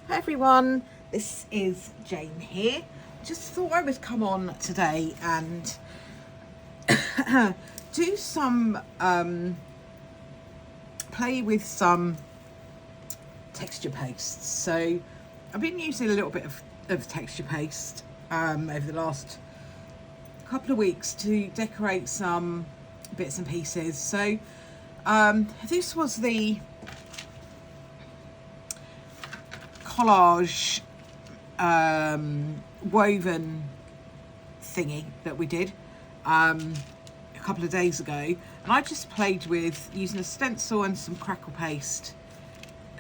Hi everyone, this is Jane here. Just thought I would come on today and do some play with some texture pastes. So I've been using a little bit of texture paste over the last couple of weeks to decorate some bits and pieces. So this was the collage woven thingy that we did a couple of days ago, and I just played with using a stencil and some crackle paste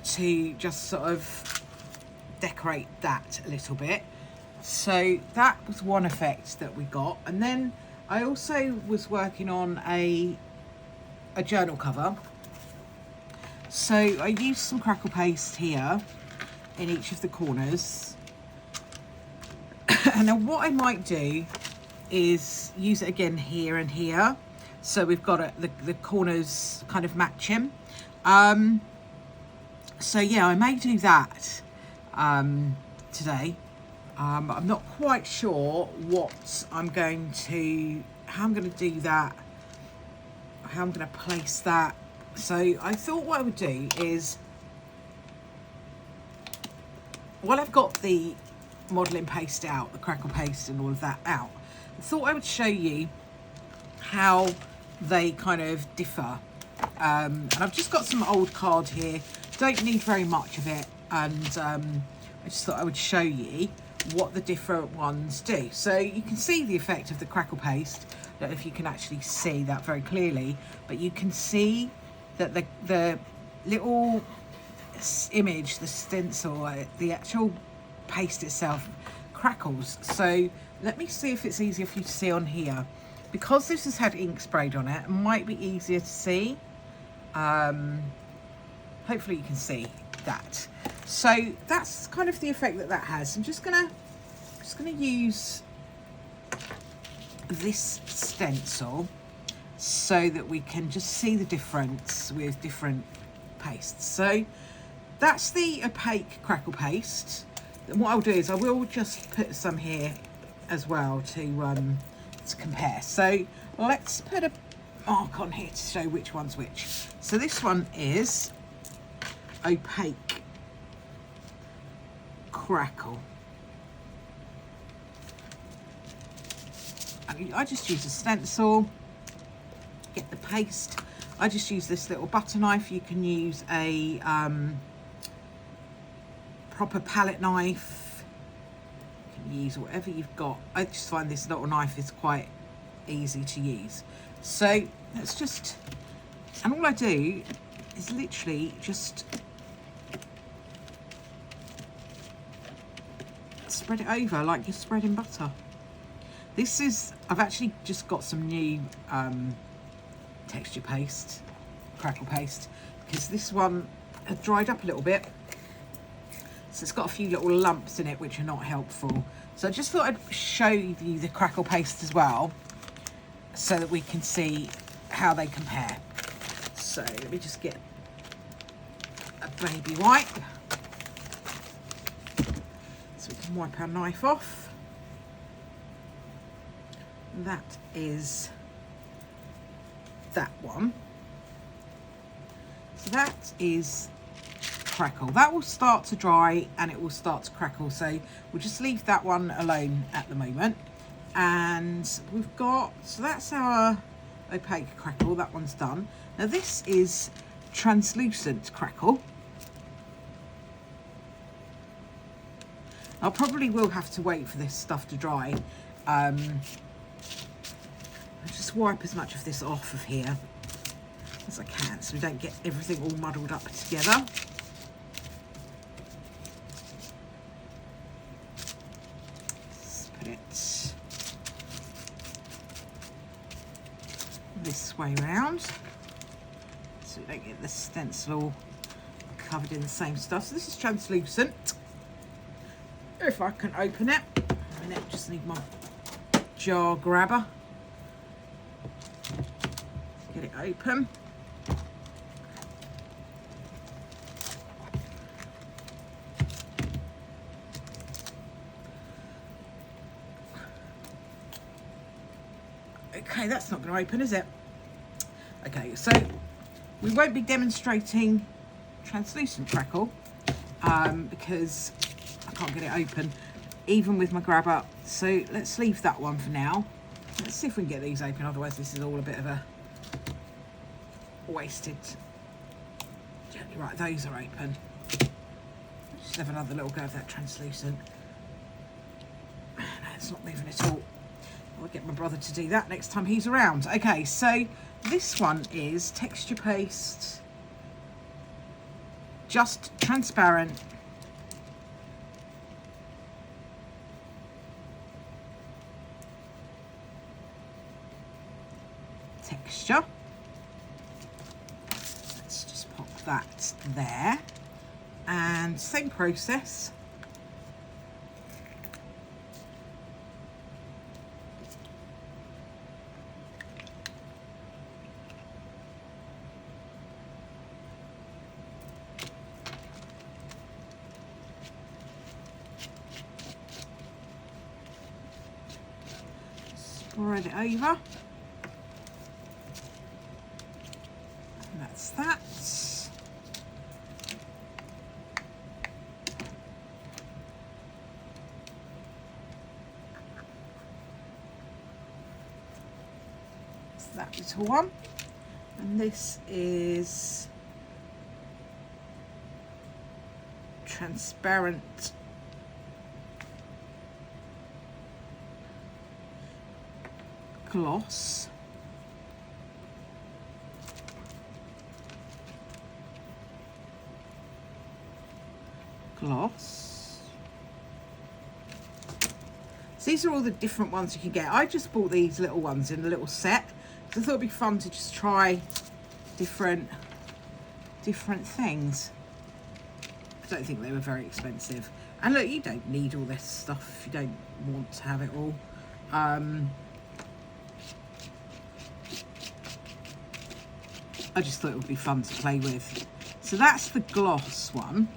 to just sort of decorate that a little bit. So that was one effect that we got, and then I also was working on a journal cover. So I used some crackle paste here in each of the corners. And then what I might do is use it again here and here, so we've got the corners kind of matching. So yeah, I may do that today. I'm not quite sure what how I'm going to do that, how I'm going to place that. So I thought what I would do is, while I've got the modelling paste out, the crackle paste and all of that out, I thought I would show you how they kind of differ. And I've just got some old card here, don't need very much of it, and I just thought I would show you what the different ones do. So you can see the effect of the crackle paste. I don't know if you can actually see that very clearly, but you can see that the little image, the stencil, the actual paste itself crackles. So let me see if it's easier for you to see on here, because this has had ink sprayed on it. It might be easier to see. Hopefully you can see that. So that's kind of the effect that has. I'm just gonna use this stencil so that we can just see the difference with different pastes. So that's the opaque crackle paste. And what I'll do is I will just put some here as well to compare. So let's put a mark on here to show which one's which. So this one is opaque crackle. I just use a stencil, get the paste. I just use this little butter knife. You can use a proper palette knife. You can use whatever you've got. I just find this little knife is quite easy to use. So let's just, and all I do is literally just spread it over like you're spreading butter. This is, I've actually just got some new texture paste, crackle paste, because this one had dried up a little bit. So it's got a few little lumps in it which are not helpful. So I just thought I'd show you the crackle paste as well, so that we can see how they compare. So let me just get a baby wipe so we can wipe our knife off. That is that one. So that is crackle. That will start to dry and it will start to crackle. So we'll just leave that one alone at the moment. And we've got, so that's our opaque crackle. That one's done. Now this is translucent crackle. I probably will have to wait for this stuff to dry. I'll just wipe as much of this off of here as I can, so we don't get everything all muddled up together. Let's put it this way round so we don't get the stencil covered in the same stuff. So this is translucent. If I can open it, a minute, just need my jar grabber. Get it open. Okay, that's not going to open, is it? Okay, so we won't be demonstrating translucent crackle because I can't get it open even with my grabber. So let's leave that one for now. Let's see if we can get these open, otherwise this is all a bit of a wasted. Right, those are open. Just have another little go of that translucent. No, it's not moving at all. I'll get my brother to do that next time he's around. Okay, so this one is texture paste, just transparent. Texture. Let's just pop that there. And same process. Spread it over. And that's that. That little one, and this is transparent gloss. So these are all the different ones you can get. I just bought these little ones in a little set because I thought it'd be fun to just try different things. I don't think they were very expensive. And look, you don't need all this stuff if you don't want to have it all. I just thought it would be fun to play with. So that's the gloss one.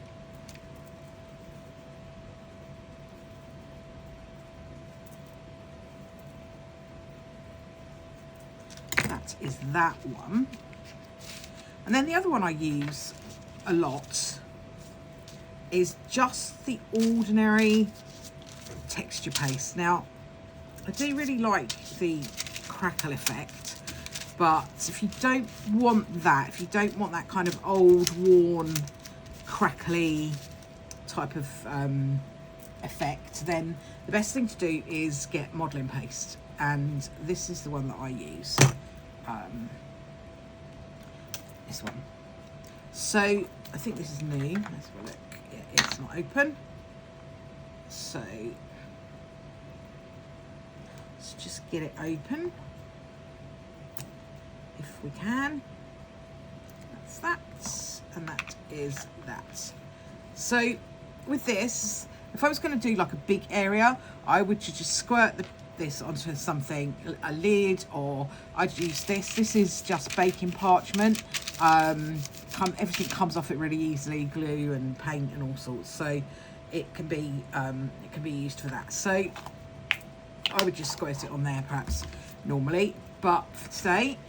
That is that one. And then the other one I use a lot is just the ordinary texture paste. Now, I do really like the crackle effect, but if you don't want that, if you don't want that kind of old, worn, crackly type of effect, then the best thing to do is get modelling paste. And this is the one that I use. This one. So I think this is new. Let's have a look. Yeah, it's not open. So let's just get it open if we can. That's that, and that is that. So with this, if I was going to do like a big area, I would just squirt this onto something, a lid, or I'd use this. This is just baking parchment. Everything comes off it really easily, glue and paint and all sorts. So it can be used for that. So I would just squirt it on there perhaps normally, but for today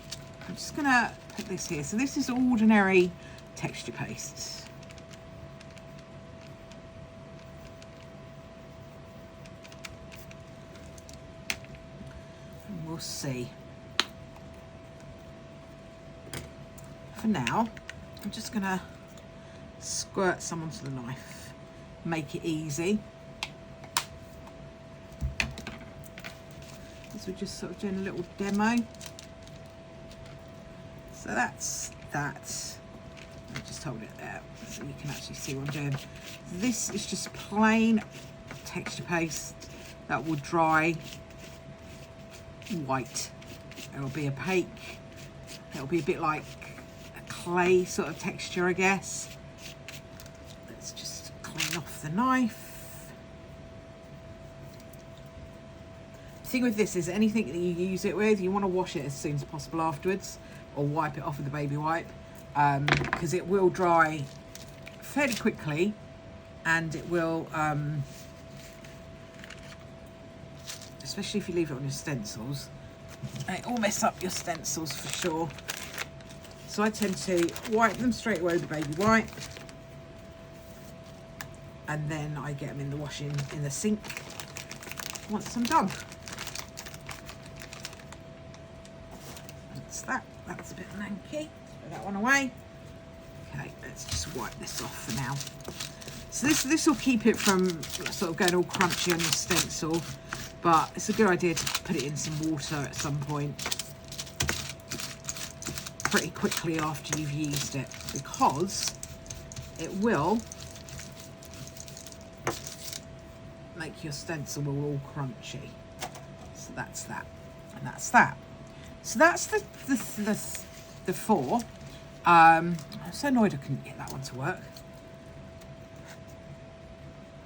I'm just gonna put this here. So this is ordinary texture paste. And we'll see. For now, I'm just gonna squirt some onto the knife, make it easy. So we're just sort of doing a little demo. So that's that. I'll just hold it there so you can actually see what I'm doing. This is just plain texture paste that will dry white. It'll be opaque. It'll be a bit like a clay sort of texture, I guess. Let's just clean off the knife. The thing with this is anything that you use it with, you want to wash it as soon as possible afterwards, or wipe it off with a baby wipe, because it will dry fairly quickly, and it will, especially if you leave it on your stencils, They all mess up your stencils for sure. So I tend to wipe them straight away with the baby wipe. And then I get them in the washing in the sink once I'm done. That's that. That's a bit lanky. Put that one away. Okay, let's just wipe this off for now. So this will keep it from sort of going all crunchy on your stencil, but it's a good idea to put it in some water at some point pretty quickly after you've used it, because it will make your stencil all crunchy. So that's that, and that's that. So that's the four. I'm so annoyed I couldn't get that one to work.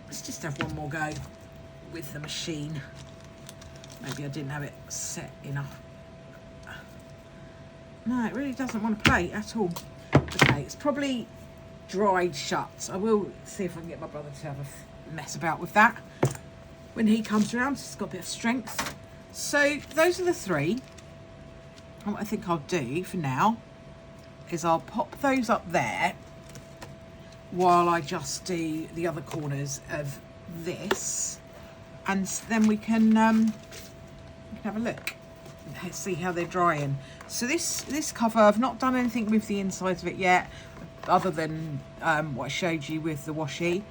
Let's just have one more go with the machine. Maybe I didn't have it set enough. No, it really doesn't want to play at all. Okay, it's probably dried shut. I will see if I can get my brother to have a mess about with that when he comes around. It's got a bit of strength. So those are the three. And what I think I'll do for now is I'll pop those up there while I just do the other corners of this, and then we can have a look, see how they're drying. So this cover, I've not done anything with the insides of it yet, other than what I showed you with the washi.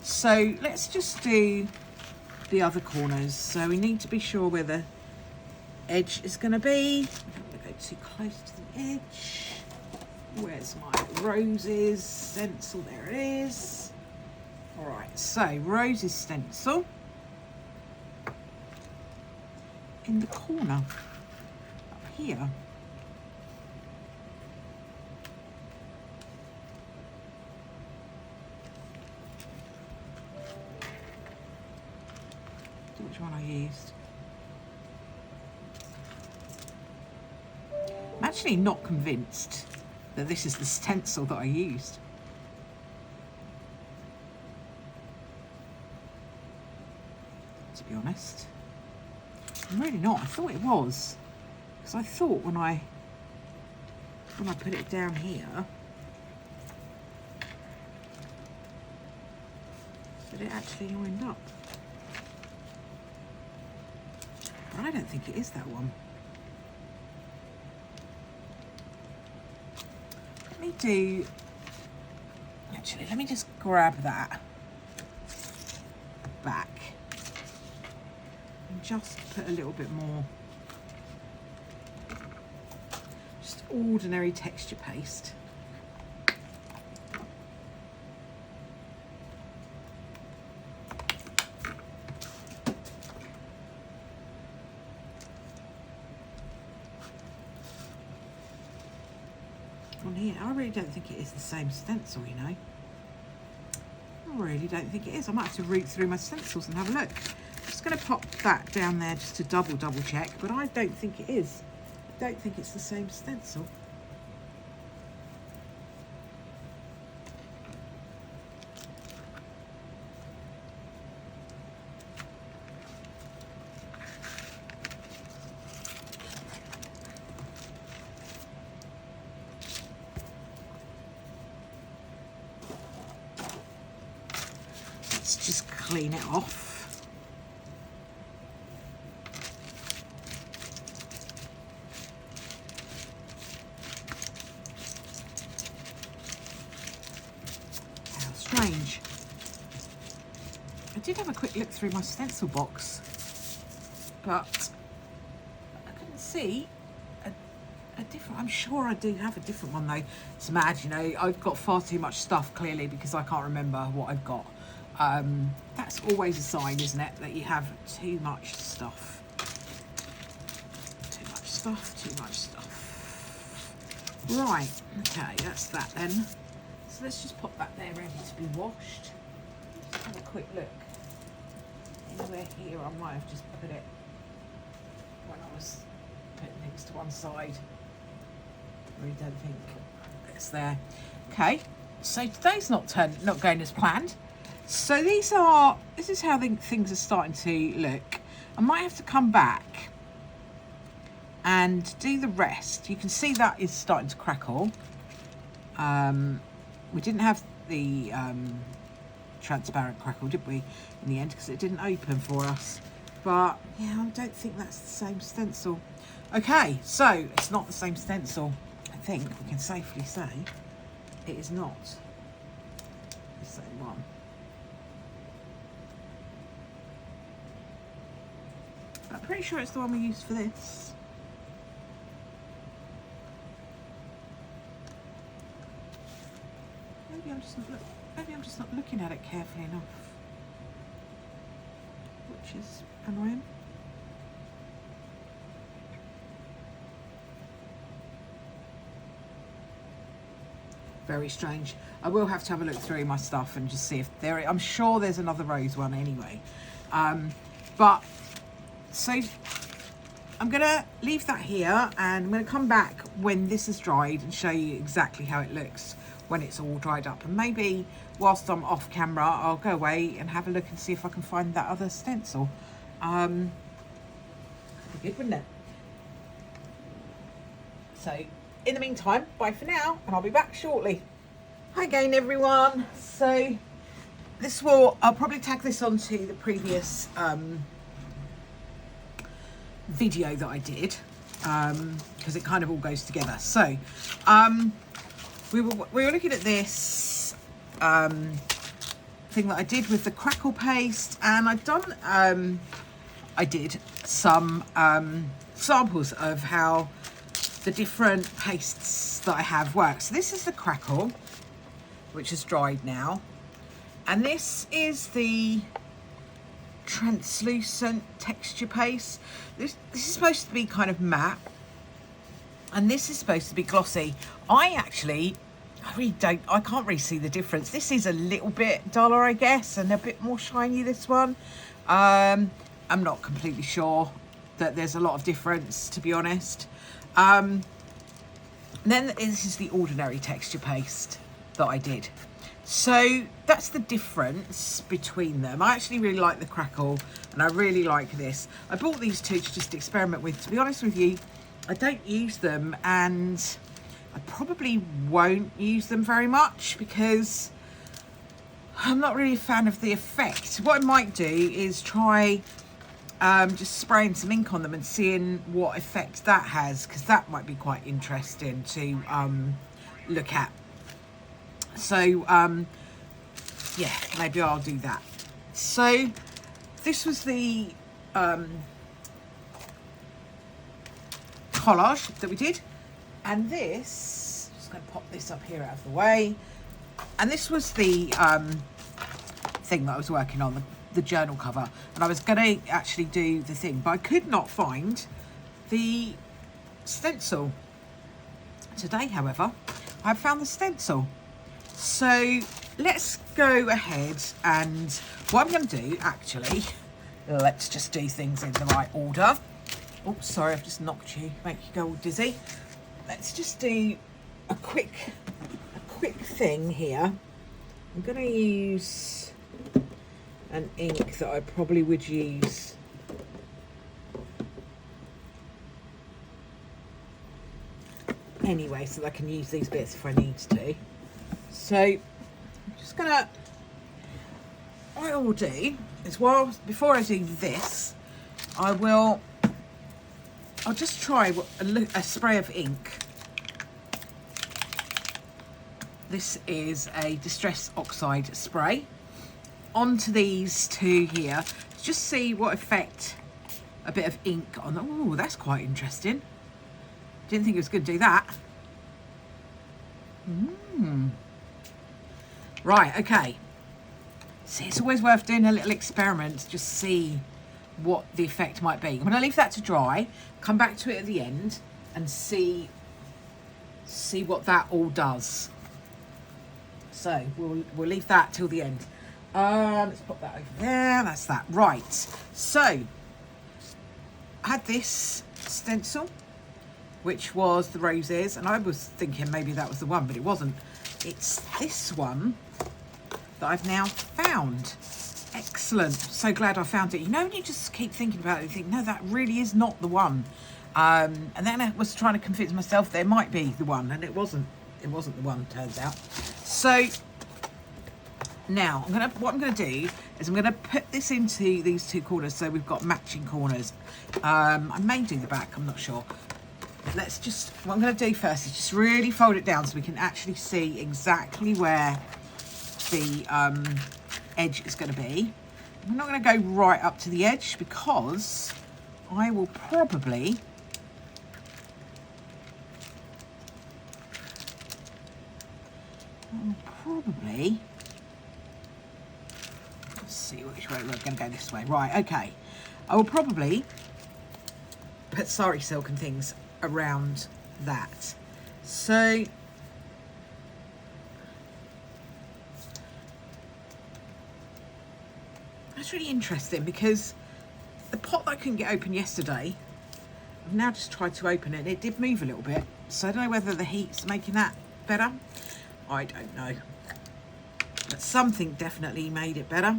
So let's just do the other corners. So we need to be sure where the edge is going to be. I don't want to go too close to the edge. Where's my roses stencil? There it is. All right, so roses stencil in the corner up here. Which one I used? I'm actually not convinced that this is the stencil that I used. To be honest, I'm really not. I thought it was, because I thought when I put it down here that it actually lined up. But I don't think it is that one. Let me just grab that back and just put a little bit more, just ordinary texture paste. On here, I really don't think it is the same stencil, you know. I really don't think it is. I might have to root through my stencils and have a look. I'm just going to pop that down there just to double check, but I don't think it is. I don't think it's the same stencil. Let's just clean it off. How strange. I did have a quick look through my stencil box, but I couldn't see a different. I'm sure I do have a different one though. It's mad, you know, I've got far too much stuff clearly because I can't remember what I've got. That's always a sign, isn't it, that you have too much stuff. Too much stuff. Right, okay, that's that then. So let's just pop that there ready to be washed. Just have a quick look. Anywhere here, I might have just put it when I was putting things to one side. I really don't think it's there. Okay, so today's not going as planned. So this is how things are starting to look. I might have to come back and do the rest. You can see that is starting to crackle. We didn't have the transparent crackle, did we, in the end, because it didn't open for us. But yeah, I don't think that's the same stencil. Okay, so it's not the same stencil. I think we can safely say it is not the same one. I'm pretty sure it's the one we used for this. Maybe I'm just not looking at it carefully enough, which is annoying. Very strange. I will have to have a look through my stuff and just see if I'm sure there's another rose one anyway. But so I'm gonna leave that here, and I'm gonna come back when this is dried and show you exactly how it looks when it's all dried up. And maybe whilst I'm off camera, I'll go away and have a look and see if I can find that other stencil. That'd be good, wouldn't it? So in the meantime, bye for now, and I'll be back shortly. Hi again, everyone. So I'll probably tag this onto the previous video that I did, because it kind of all goes together. So we were looking at this thing that I did with the Crackle Paste, and I did some samples of how the different pastes that I have work. So this is the Crackle, which is dried now, and this is the translucent texture paste. This is supposed to be kind of matte, and this is supposed to be glossy. I can't really see the difference. This is a little bit duller, I guess, and a bit more shiny, this one. I'm not completely sure that there's a lot of difference, to be honest. Then this is the ordinary texture paste that I did. So that's the difference between them. I actually really like the Crackle, and I really like this. I bought these two to just experiment with. To be honest with you, I don't use them, and I probably won't use them very much because I'm not really a fan of the effect. What I might do is try just spraying some ink on them and seeing what effect that has, because that might be quite interesting to look at. So yeah, maybe I'll do that. So this was the collage that we did, and this, just going to pop this up here out of the way, and this was the thing that I was working on, the journal cover, and I was going to actually do the thing, but I could not find the stencil. Today, however, I've found the stencil. So let's go ahead, and what I'm going to do, actually, let's just do things in the right order. Oh, sorry, I've just knocked you, make you go all dizzy. Let's just do a quick thing here. I'm going to use an ink that I probably would use anyway, so that I can use these bits if I need to. So I'm just gonna, what I will do is, before I do this, I'll just try a spray of ink. This is a Distress Oxide spray onto these two here. Just see what effect a bit of ink on them. Oh, that's quite interesting. Didn't think it was going to do that. Right, okay. See, it's always worth doing a little experiment to just see what the effect might be. I'm going to leave that to dry, come back to it at the end and see what that all does. So we'll leave that till the end. Let's pop that over there. That's that. Right. So I had this stencil, which was the roses, and I was thinking maybe that was the one, but it wasn't. It's this one that I've now found. Excellent. So glad I found it. You know, when you just keep thinking about it, you think, no, that really is not the one. And then I was trying to convince myself there might be the one, and it wasn't the one, turns out. So now what I'm gonna do is I'm gonna put this into these two corners so we've got matching corners. I may do the back, I'm not sure. What I'm gonna do first is just really fold it down so we can actually see exactly where the edge is gonna be. I'm not gonna go right up to the edge because I will probably let's see which way we're going to go. This way, right? Okay, I will probably put sari silk and things around that. So that's really interesting because the pot that I couldn't get open yesterday, I've now just tried to open it. It did move a little bit, so I don't know whether the heat's making that better. I don't know, but something definitely made it better.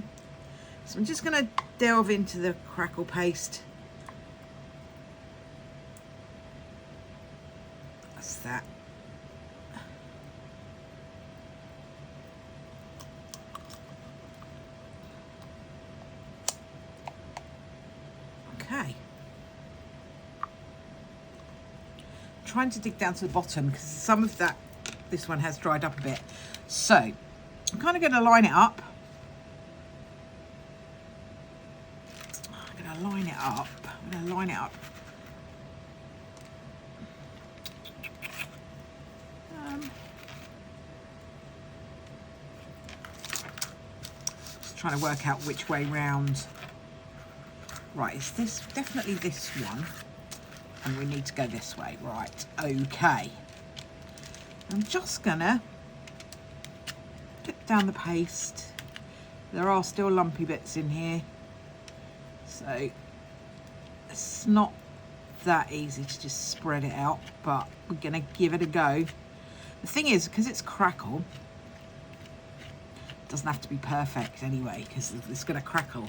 So I'm just going to delve into the crackle paste. That's that. Okay. Trying to dig down to the bottom because some of this one has dried up a bit. So I'm kind of going to line it up. I'm going to line it up. Just trying to work out which way round. Right, is this definitely this one? And we need to go this way. Right, okay. I'm just gonna put down the paste. There are still lumpy bits in here, so it's not that easy to just spread it out, but we're gonna give it a go. The thing is, because it's crackle, it doesn't have to be perfect anyway, because it's gonna crackle.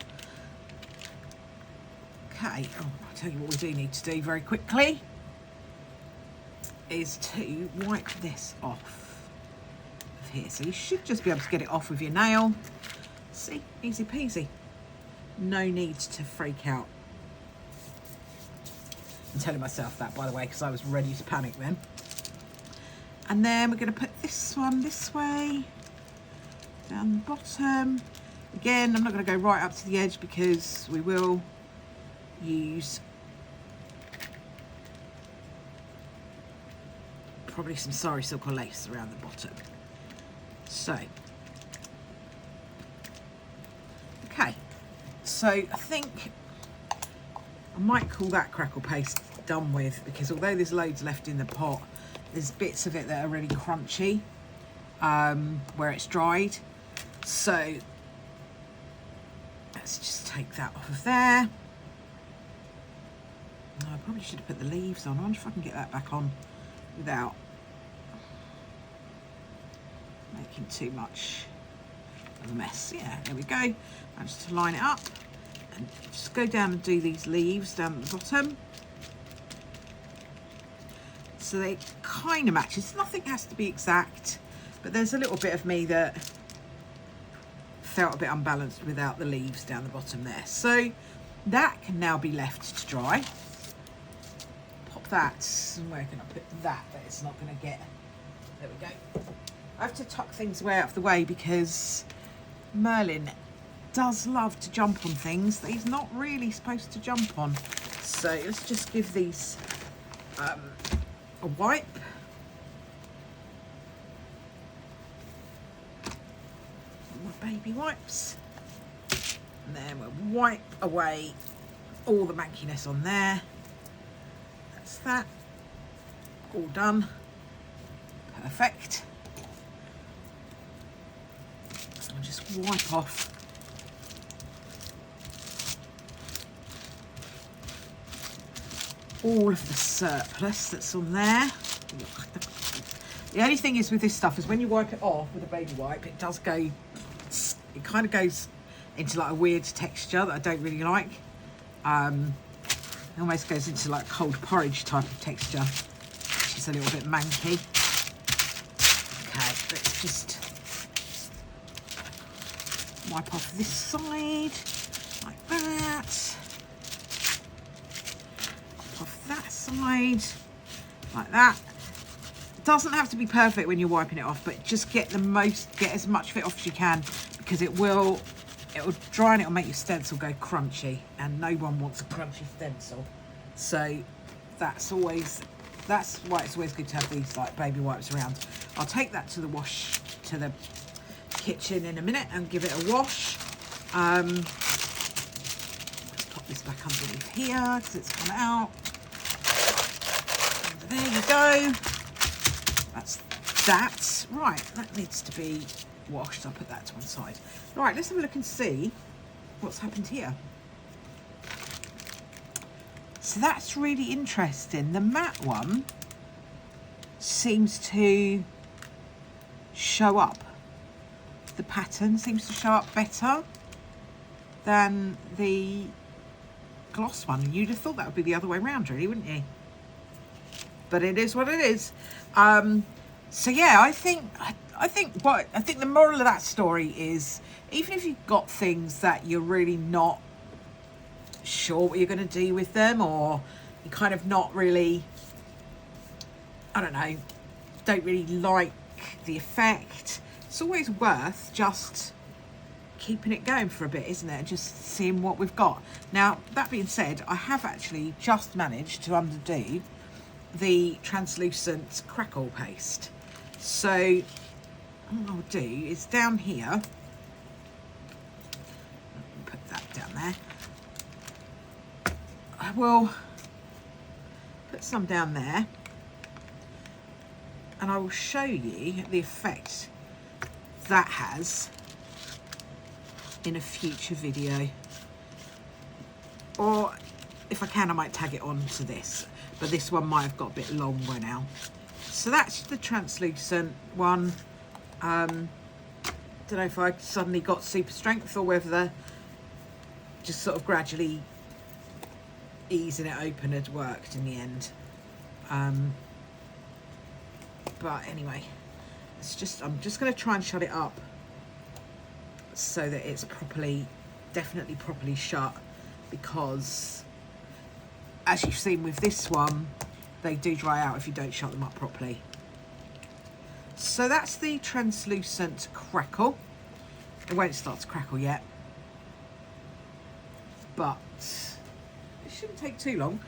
Okay, I'll tell you what we do need to do very quickly is to wipe this off of here. So you should just be able to get it off with your nail. See, easy peasy. No need to freak out. I'm telling myself that, by the way, because I was ready to panic then. And then we're going to put this one this way, down the bottom. Again, I'm not going to go right up to the edge because we will use probably some sari silk or lace around the bottom. So, okay, so I think I might call that crackle paste done with, because although there's loads left in the pot, there's bits of it that are really crunchy where it's dried. So let's just take that off of there. I probably should have put the leaves on. I wonder if I can get that back on without making too much of a mess. Yeah, there we go. Managed to line it up and just go down and do these leaves down at the bottom. So they kind of match. Nothing has to be exact, but there's a little bit of me that felt a bit unbalanced without the leaves down the bottom there. So that can now be left to dry. Pop that, and where can I put that it's not going to get, there we go. I have to tuck things way out of the way because Merlin does love to jump on things that he's not really supposed to jump on. So let's just give these a wipe. My baby wipes. And then we'll wipe away all the mankiness on there. That's that. All done. Perfect. I'll just wipe off all of the surplus that's on there. The only thing is with this stuff is when you wipe it off with a baby wipe, it does go, it kind of goes into like a weird texture that I don't really like. It almost goes into like cold porridge type of texture, which is a little bit manky. Okay, let's just wipe off this side like that. Wipe off that side like that. It doesn't have to be perfect when you're wiping it off, but just get as much of it off as you can, because it will dry and it'll make your stencil go crunchy, and no one wants a crunchy stencil. So that's why it's always good to have these like baby wipes around. I'll take that to the kitchen in a minute and give it a wash. Let's pop this back underneath here because it's come out. And there you go. That's that. Right, that needs to be washed. I'll put that to one side. Right, let's have a look and see what's happened here. So that's really interesting. The matte one seems to show up. The pattern seems to show up better than the gloss one. You'd have thought that would be the other way around, really, wouldn't you? But it is what it is. So yeah, I think the moral of that story is, even if you've got things that you're really not sure what you're going to do with them, or you're kind of not really, I don't know, don't really like the effect, it's always worth just keeping it going for a bit, isn't it? And just seeing what we've got. Now, that being said, I have actually just managed to undo the translucent Crackle Paste. So what I'll do is down here, put that down there, I will put some down there, and I will show you the effect that has in a future video, or if I can I might tag it on to this, but this one might have got a bit long by now. So that's the translucent one. Don't know if I suddenly got super strength or whether just sort of gradually easing it open had worked in the end. But anyway, I'm just going to try and shut it up so that it's definitely properly shut, because as you've seen with this one, they do dry out if you don't shut them up properly. So that's the translucent Crackle. It won't start to crackle yet, but it shouldn't take too long.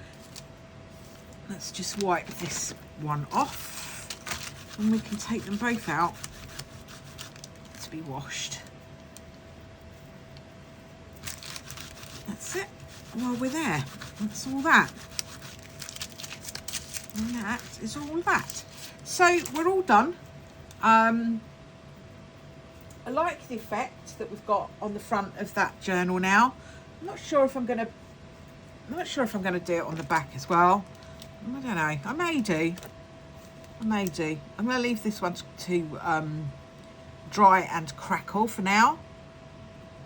Let's just wipe this one off, and we can take them both out to be washed. That's it. While we're there, that's all that. And that is all that. So we're all done. I like the effect that we've got on the front of that journal now. I'm not sure if I'm gonna do it on the back as well. I don't know. I may do. I'm gonna leave this one to dry and crackle for now.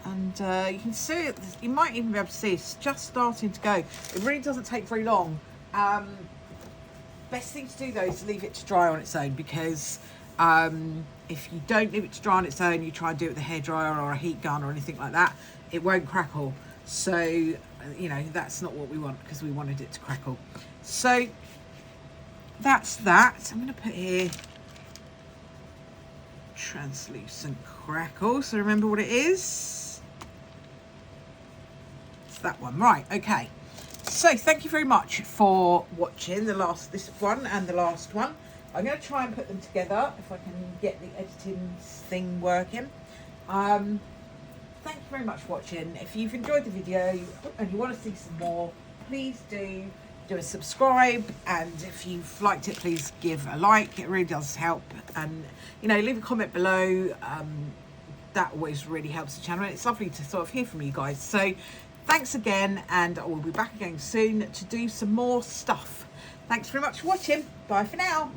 And you can see it, you might even be able to see it's just starting to go. It really doesn't take very long. Best thing to do though is leave it to dry on its own, because if you don't leave it to dry on its own, you try and do it with a hairdryer or a heat gun or anything like that, it won't crackle. So, you know, that's not what we want, because we wanted it to crackle. So that's that. I'm going to put here translucent Crackle, so remember what it is. It's that one, right? Okay. So thank you very much for watching this one and the last one. I'm going to try and put them together if I can get the editing thing working. Thank you very much for watching. If you've enjoyed the video and you want to see some more, please do a subscribe, and if you've liked it, please give a like. It really does help, and you know, leave a comment below. That always really helps the channel, and it's lovely to sort of hear from you guys. So thanks again, and I will be back again soon to do some more stuff. Thanks very much for watching. Bye for now.